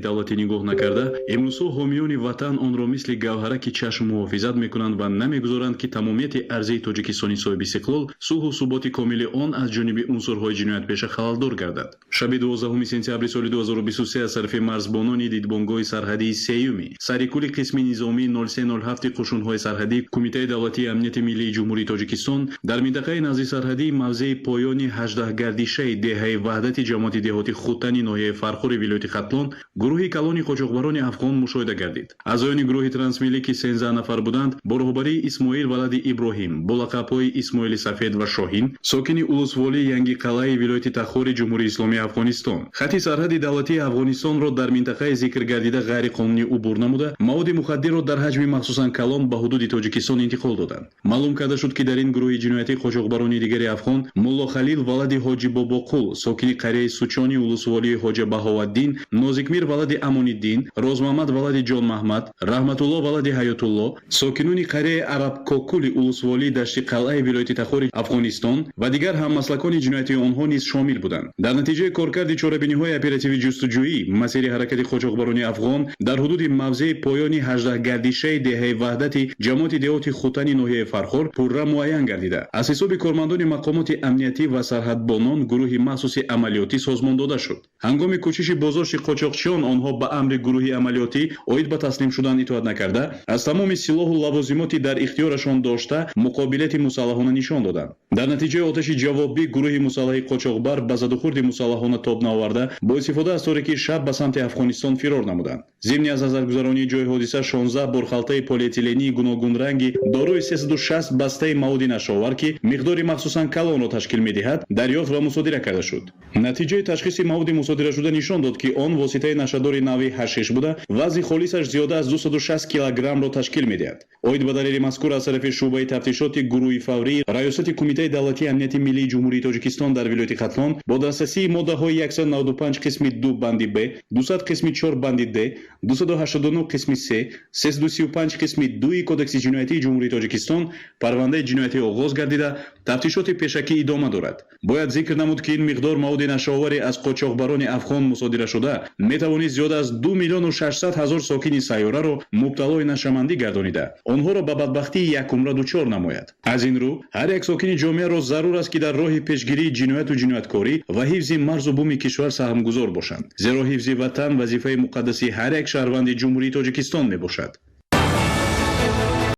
давлати нигоҳ накарда, имрӯзҳо ҳомиёни ватан онро мисли гавҳараки чашм муҳофизат мекунанд ва намегузоранд ки тамомияти арзии тоҷикистони соҳиби истиқлол, сулҳу суботи комили он аз ҷониби унсурҳои ҷиноятпеша халалдор гардад. шаби 12 сентябри соли 2023 аз тарафи марзбонони дидбонгоҳи сарҳадии сеюми сарикули қисми низомии 0307 қушунҳои сарҳадӣ Кумитаи давлатии амнияти миллии ҷумҳурии Тоҷикистон дар минтақаи назди сарҳадии мавзеи поёни 18-гардишаи деҳаи ваҳдати ҷамоати деҳоти Хутани ноҳияи Фархори вилояти Хатлон гурӯҳи калони қочоқбарони афғон мушоҳида гардид. Аъзоёни гурӯҳи трансмиллӣ ки 13 нафар буданд бо роҳбарии Исмоил валади Иброҳим бо лақабҳои Исмоили Сафед ва Шоҳин, сокини улусволии Янги Қалаи вилояти Тахори ҷумҳурии Исломии Афғонистон, хати сарҳади давлатии Афғонистонро дар минтақаи зикр гардида ғайриқонунӣ убур намуда, маводи мухаддирро дар ҳаҷми махсусан калон ба ҳудуди Тоҷикистон интиқол доданд. Маълум карда шуд ки дар ин гурӯҳи ҷиноятӣ қочоқбарони дигари афғон Мулло Халил валади ҳоҷи Бобоқул, сокини қарияи Сучони улусволии Ҳоҷа Баҳоваддин, Нозикмир валади Амониддин, Розмаҳмад валади Ҷонмаҳмад, Раҳматулло валади Ҳаётулло, сокинони қарияи Арабкокули улусволии Дашти Қалъаи вилояти Тахори Афғонистон ва дигар ҳаммаслакони ҷиноятии онҳо низ шомил буданд. Дар натиҷаи коркарди чорабиниҳои оперативи ҷустуҷӯӣ, масири ҳаракати қочоқбарони афғон дар ҳудуди мавзеи поёни 18-гардишаи деҳаи ваҳдати ҷамоати деҳоти Хутани ноҳияи Фархор пурра муайян гардида, аз ҳисоби кормандони мақомоти амниятӣ ва сарҳадбонон гурӯҳи махсуси амалиётӣ созмон дода шуд. ҳангоми кӯшиши боздошти қочоқчиён онҳо ба амри гурӯҳи амалиётӣ оид ба таслим шудан итоат накарда, аз тамоми силоҳу лавозимоти дар ихтиёрашон дошта муқобилияти мусаллаҳона нишон доданд. дар натиҷаи оташи ҷавобӣ гурӯҳи мусаллаҳи қочоқбар ба задухурди мусаллаҳона тоб наварда бо истифода аз торикии шаб ба самти Афғонистон фирор намуданд. зимни аз назаргузаронии ҷои ҳодиса 16 бор халтаи полиэтилении гуногунранги дорои 360 бастаи маводи нашовар ки миқдори махсусан калонро ташкил медиҳад дарёфт ва мусодира карда шуд. натиҷаи ташхиси маводи мусодирашуда нишон дод ки он воситаи нашадори нави ҳашиш буда, вазни холисаш зиёда аз 260 килограммро ташкил медиҳад. оид ба далели мазкур аз тарафи шуъбаи тафтишоти гурӯҳи фаврии раёсати Кумитаи давлатии амнияти миллии ҷумҳурии Тоҷикистон дар вилояти Хатлон бо дастасии моддаҳои 195 қисми 2 банди Б, 200 қисми 4 банди Д, 289 қисми С, 335 қисми 2 кодекси ҷиноятии ҷумҳурии Тоҷикистон парвандаи ҷиноятӣ оғоз гардида тафтишоти пешакӣ идома дорад. бояд зикр намуд ки ин миқдор маводи нашоваре аз қочоқбарони афғон мусодира шуда метавонид зиёда аз 2 миллиону 600 ҳазор сокини сайёраро мубталои нашамандӣ гардонида, онҳоро ба бадбахтии якумра дучор намояд. аз ин рӯ ҳар як сокини ҷомеаро зарур аст ки дар роҳи пешгирии ҷинояту ҷинояткорӣ ва ҳифзи марзу буми кишвар саҳмгузор бошанд, зеро ҳифзи ватан вазифаи муқаддаси ҳар як шаҳрванди ҷумҳурии Тоҷикистон мебошад.